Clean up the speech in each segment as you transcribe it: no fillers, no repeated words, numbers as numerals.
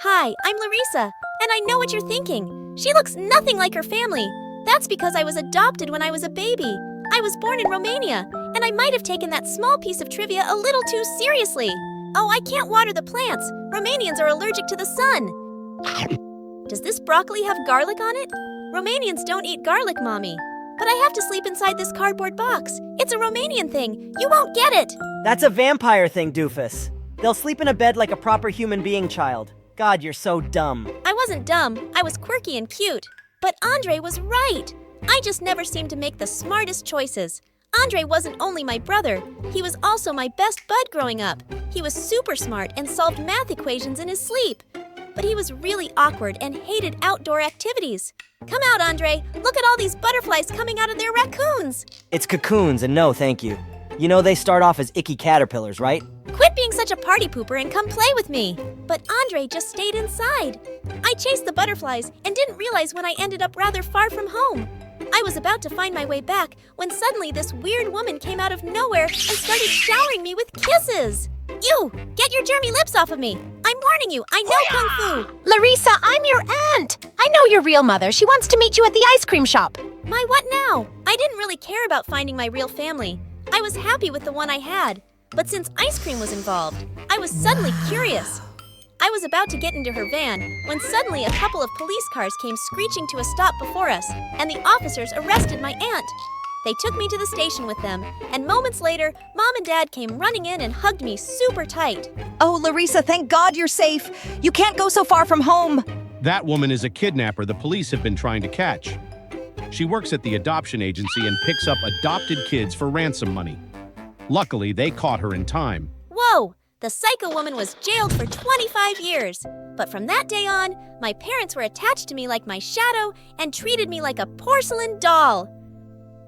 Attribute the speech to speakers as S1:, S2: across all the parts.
S1: Hi, I'm Larissa, and I know what you're thinking. She looks nothing like her family. That's because I was adopted when I was a baby. I was born in Romania, and I might have taken that small piece of trivia a little too seriously. Oh, I can't water the plants. Romanians are allergic to the sun. Does this broccoli have garlic on it? Romanians don't eat garlic, Mommy. But I have to sleep inside this cardboard box. It's a Romanian thing. You won't get it.
S2: That's a vampire thing, doofus. They'll sleep in a bed like a proper human being, child. God, you're so dumb.
S1: I wasn't dumb. I was quirky and cute. But Andre was right. I just never seemed to make the smartest choices. Andre wasn't only my brother. He was also my best bud growing up. He was super smart and solved math equations in his sleep. But he was really awkward and hated outdoor activities. Come out, Andre. Look at all these butterflies coming out of their raccoons.
S2: It's cocoons, and no thank you. You know they start off as icky caterpillars, right?
S1: Quit being such a party pooper and come play with me. But Andre just stayed inside. I chased the butterflies and didn't realize when I ended up rather far from home. I was about to find my way back when suddenly this weird woman came out of nowhere and started showering me with kisses. You! Get your germy lips off of me! I'm warning you, I know Kung Fu!
S3: Larissa, I'm your aunt! I know your real mother. She wants to meet you at the ice cream shop.
S1: My what now? I didn't really care about finding my real family. I was happy with the one I had. But since ice cream was involved, I was suddenly curious. I was about to get into her van when suddenly a couple of police cars came screeching to a stop before us, and the officers arrested my aunt. They took me to the station with them, and moments later, Mom and Dad came running in and hugged me super tight.
S4: Oh, Larissa, thank God you're safe. You can't go so far from home.
S5: That woman is a kidnapper the police have been trying to catch. She works at the adoption agency and picks up adopted kids for ransom money. Luckily, they caught her in time.
S1: Whoa! The psycho woman was jailed for 25 years. But from that day on, my parents were attached to me like my shadow and treated me like a porcelain doll.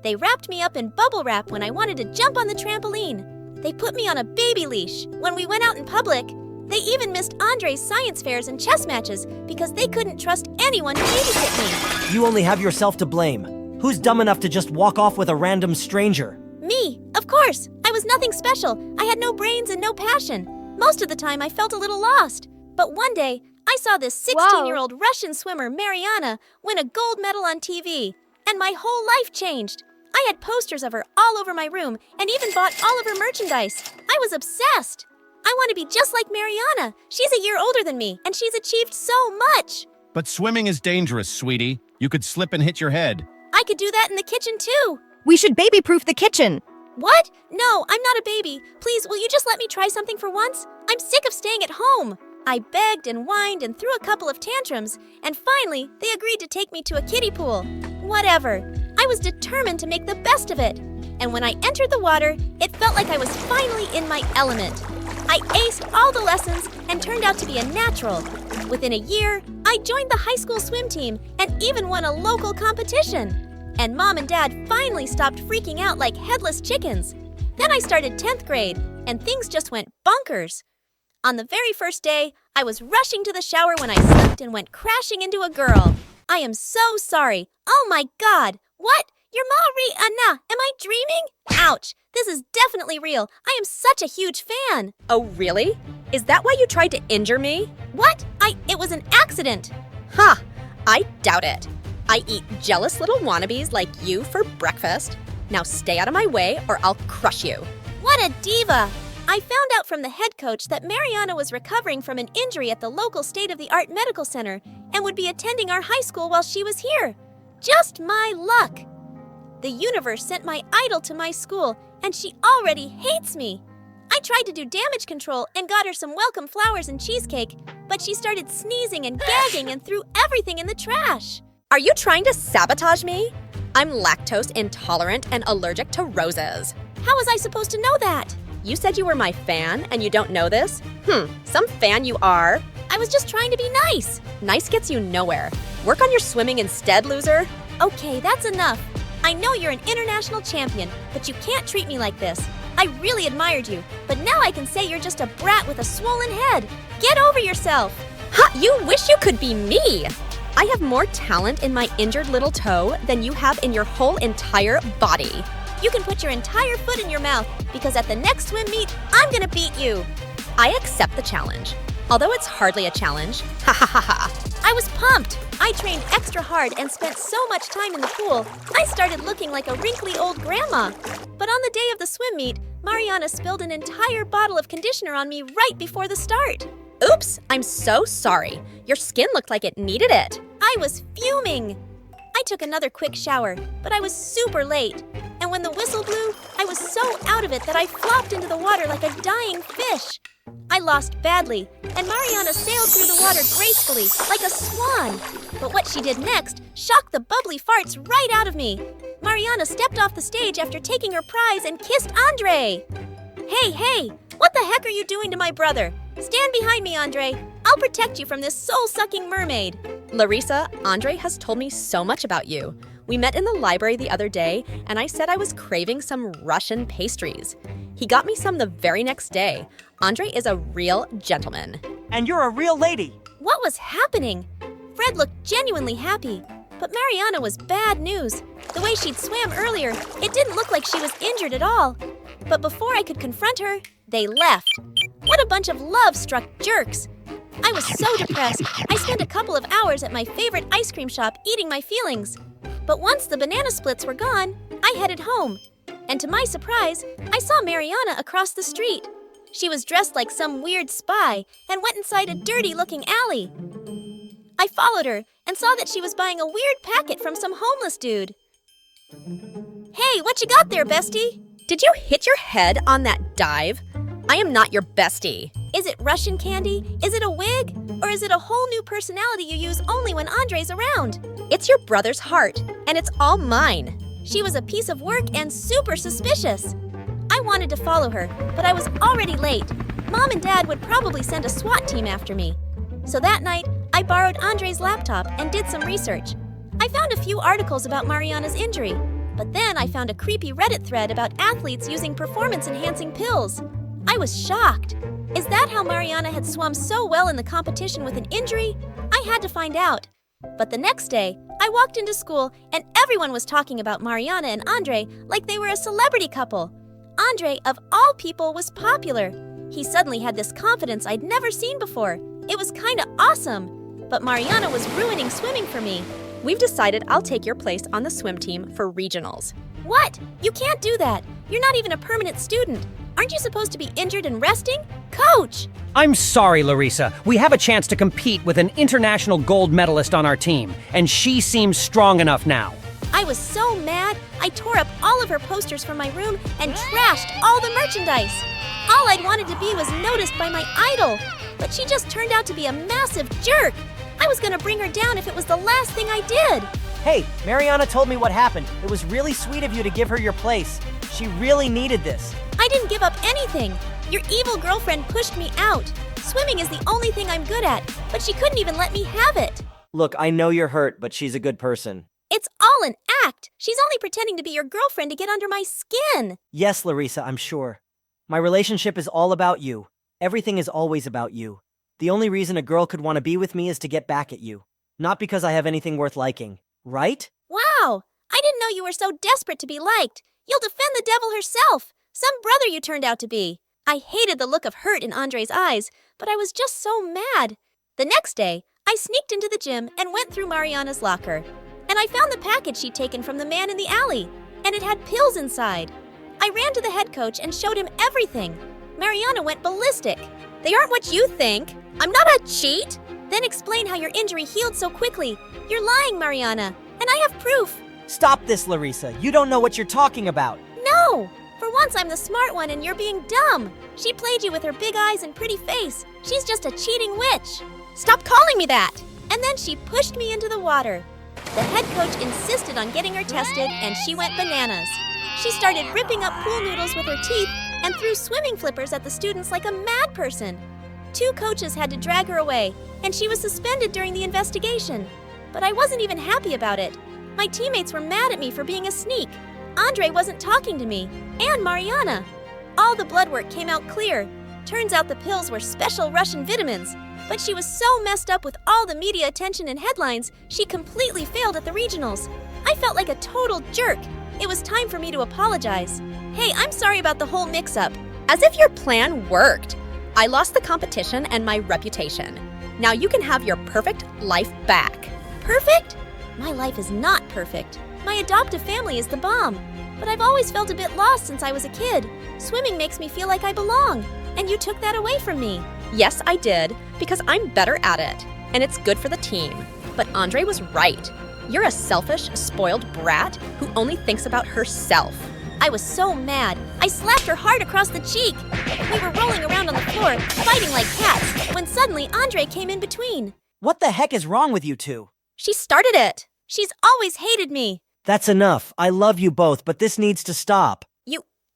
S1: They wrapped me up in bubble wrap when I wanted to jump on the trampoline. They put me on a baby leash when we went out in public. They even missed Andre's science fairs and chess matches because they couldn't trust anyone to babysit me.
S2: You only have yourself to blame. Who's dumb enough to just walk off with a random stranger?
S1: Me, of course. I was nothing special. I had no brains and no passion. Most of the time, I felt a little lost. But one day, I saw this 16-year-old Russian swimmer, Mariana, win a gold medal on TV. And my whole life changed. I had posters of her all over my room and even bought all of her merchandise. I was obsessed. I want to be just like Mariana. She's a year older than me, and she's achieved so much.
S5: But swimming is dangerous, sweetie. You could slip and hit your head.
S1: I could do that in the kitchen, too.
S4: We should baby-proof the kitchen.
S1: What? No, I'm not a baby. Please, will you just let me try something for once? I'm sick of staying at home. I begged and whined and threw a couple of tantrums, and finally, they agreed to take me to a kiddie pool. Whatever. I was determined to make the best of it. And when I entered the water, it felt like I was finally in my element. I aced all the lessons and turned out to be a natural. Within a year, I joined the high school swim team and even won a local competition. And Mom and Dad finally stopped freaking out like headless chickens. Then I started 10th grade, and things just went bonkers. On the very first day, I was rushing to the shower when I slipped and went crashing into a girl. I am so sorry. Oh my God. What? You're Mariana. Am I dreaming? Ouch. This is definitely real. I am such a huge fan.
S6: Oh, really? Is that why you tried to injure me?
S1: What? It was an accident.
S6: Ha! I doubt it. I eat jealous little wannabes like you for breakfast. Now stay out of my way or I'll crush you.
S1: What a diva! I found out from the head coach that Mariana was recovering from an injury at the local state-of-the-art medical center and would be attending our high school while she was here. Just my luck! The universe sent my idol to my school, and she already hates me. I tried to do damage control and got her some welcome flowers and cheesecake, but she started sneezing and gagging and threw everything in the trash.
S6: Are you trying to sabotage me? I'm lactose intolerant and allergic to roses.
S1: How was I supposed to know that?
S6: You said you were my fan and you don't know this? Some fan you are.
S1: I was just trying to be nice.
S6: Nice gets you nowhere. Work on your swimming instead, loser.
S1: Okay, that's enough. I know you're an international champion, but you can't treat me like this. I really admired you, but now I can say you're just a brat with a swollen head. Get over yourself.
S6: Ha! You wish you could be me. I have more talent in my injured little toe than you have in your whole entire body.
S1: You can put your entire foot in your mouth because at the next swim meet, I'm gonna beat you.
S6: I accept the challenge. although it's hardly a challenge. Ha ha ha ha.
S1: I was pumped. I trained extra hard and spent so much time in the pool, I started looking like a wrinkly old grandma. But on the day of the swim meet, Mariana spilled an entire bottle of conditioner on me right before the start.
S6: Oops, I'm so sorry. Your skin looked like it needed it.
S1: I was fuming. I took another quick shower, but I was super late. And when the whistle blew, I was so out of it that I flopped into the water like a dying fish. I lost badly, and Mariana sailed through the water gracefully, like a swan. But what she did next shocked the bubbly farts right out of me. Mariana stepped off the stage after taking her prize and kissed Andre. Hey, what the heck are you doing to my brother? Stand behind me, Andre. I'll protect you from this soul-sucking mermaid.
S6: Larissa, Andre has told me so much about you. We met in the library the other day, and I said I was craving some Russian pastries. He got me some the very next day. Andre is a real gentleman.
S2: And you're a real lady.
S1: What was happening? Fred looked genuinely happy, but Mariana was bad news. The way she'd swam earlier, it didn't look like she was injured at all. But before I could confront her, they left. What a bunch of love-struck jerks. I was so depressed, I spent a couple of hours at my favorite ice cream shop eating my feelings. But once the banana splits were gone, I headed home. And to my surprise, I saw Mariana across the street. She was dressed like some weird spy and went inside a dirty-looking alley. I followed her and saw that she was buying a weird packet from some homeless dude. Hey, what you got there, bestie?
S6: Did you hit your head on that dive? I am not your bestie.
S1: Is it Russian candy? Is it a wig? Or is it a whole new personality you use only when Andre's around?
S6: It's your brother's heart, and it's all mine.
S1: She was a piece of work and super suspicious. I wanted to follow her, but I was already late. Mom and Dad would probably send a SWAT team after me. So that night, I borrowed Andre's laptop and did some research. I found a few articles about Mariana's injury, but then I found a creepy Reddit thread about athletes using performance-enhancing pills. I was shocked. Is that how Mariana had swum so well in the competition with an injury? I had to find out. But the next day, I walked into school and everyone was talking about Mariana and Andre like they were a celebrity couple. Andre, of all people, was popular. He suddenly had this confidence I'd never seen before. It was kinda awesome. But Mariana was ruining swimming for me.
S6: We've decided I'll take your place on the swim team for regionals.
S1: What? You can't do that. You're not even a permanent student. Aren't you supposed to be injured and resting? Coach!
S7: I'm sorry, Larissa. We have a chance to compete with an international gold medalist on our team, and she seems strong enough now.
S1: I was so mad, I tore up all of her posters from my room and trashed all the merchandise. All I'd wanted to be was noticed by my idol, but she just turned out to be a massive jerk. I was gonna bring her down if it was the last thing I did.
S2: Hey, Mariana told me what happened. It was really sweet of you to give her your place. She really needed this.
S1: I didn't give up anything. Your evil girlfriend pushed me out. Swimming is the only thing I'm good at, but she couldn't even let me have it.
S2: Look, I know you're hurt, but she's a good person.
S1: It's all an act. She's only pretending to be your girlfriend to get under my skin.
S2: Yes, Larissa, I'm sure. My relationship is all about you. Everything is always about you. The only reason a girl could want to be with me is to get back at you. Not because I have anything worth liking. Right?
S1: Wow, I didn't know you were so desperate to be liked. You'll defend the devil herself. Some brother you turned out to be. I hated the look of hurt in Andre's eyes, but I was just so mad. The next day, I sneaked into the gym and went through Mariana's locker. And I found the package she'd taken from the man in the alley, and it had pills inside. I ran to the head coach and showed him everything. Mariana went ballistic.
S6: They aren't what you think. I'm not a cheat.
S1: Then explain how your injury healed so quickly. You're lying, Mariana, and I have proof.
S2: Stop this, Larissa. You don't know what you're talking about.
S1: No! For once, I'm the smart one and you're being dumb. She played you with her big eyes and pretty face. She's just a cheating witch.
S6: Stop calling me that!
S1: And then she pushed me into the water. The head coach insisted on getting her tested, and she went bananas. She started ripping up pool noodles with her teeth and threw swimming flippers at the students like a mad person. 2 coaches had to drag her away, and she was suspended during the investigation. But I wasn't even happy about it. My teammates were mad at me for being a sneak. Andre wasn't talking to me, and Mariana. All the blood work came out clear. Turns out the pills were special Russian vitamins. But she was so messed up with all the media attention and headlines, she completely failed at the regionals. I felt like a total jerk. It was time for me to apologize. Hey, I'm sorry about the whole mix-up.
S6: As if your plan worked. I lost the competition and my reputation. Now you can have your perfect life back.
S1: Perfect? My life is not perfect. My adoptive family is the bomb. But I've always felt a bit lost since I was a kid. Swimming makes me feel like I belong. And you took that away from me.
S6: Yes, I did, because I'm better at it, and it's good for the team. But Andre was right. You're a selfish, spoiled brat who only thinks about herself.
S1: I was so mad. I slapped her hard across the cheek. We were rolling around on the floor, fighting like cats, when suddenly Andre came in between.
S2: What the heck is wrong with you two?
S6: She started it.
S1: She's always hated me.
S2: That's enough. I love you both, but this needs to stop.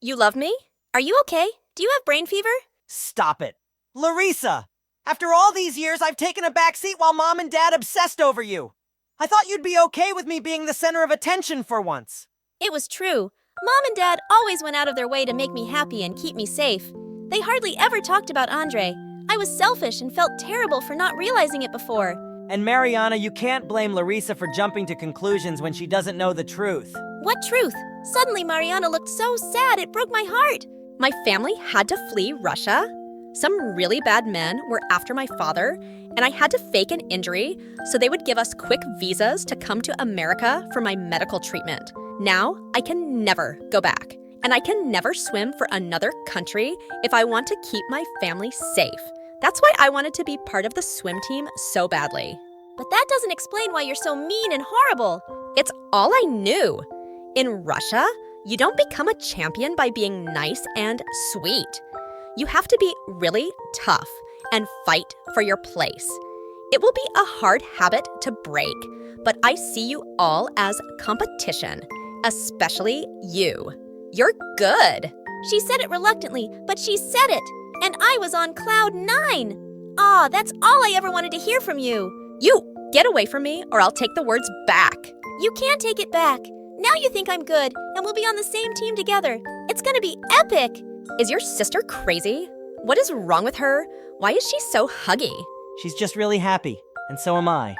S6: You love me?
S1: Are you okay? Do you have brain fever?
S2: Stop it. Larissa! After all these years, I've taken a back seat while Mom and Dad obsessed over you. I thought you'd be okay with me being the center of attention for once.
S1: It was true. Mom and Dad always went out of their way to make me happy and keep me safe. They hardly ever talked about Andre. I was selfish and felt terrible for not realizing it before.
S2: And Mariana, you can't blame Larissa for jumping to conclusions when she doesn't know the truth.
S1: What truth? Suddenly Mariana looked so sad it broke my heart.
S6: My family had to flee Russia. Some really bad men were after my father, and I had to fake an injury so they would give us quick visas to come to America for my medical treatment. Now, I can never go back, and I can never swim for another country if I want to keep my family safe. That's why I wanted to be part of the swim team so badly.
S1: But that doesn't explain why you're so mean and horrible.
S6: It's all I knew. In Russia, you don't become a champion by being nice and sweet. You have to be really tough and fight for your place. It will be a hard habit to break, but I see you all as competition, especially you. You're good.
S1: She said it reluctantly, but she said it. And I was on cloud 9. Aw, that's all I ever wanted to hear from you.
S6: You, get away from me or I'll take the words back.
S1: You can't take it back. Now you think I'm good, and we'll be on the same team together. It's gonna be epic.
S6: Is your sister crazy? What is wrong with her? Why is she so huggy?
S2: She's just really happy, and so am I.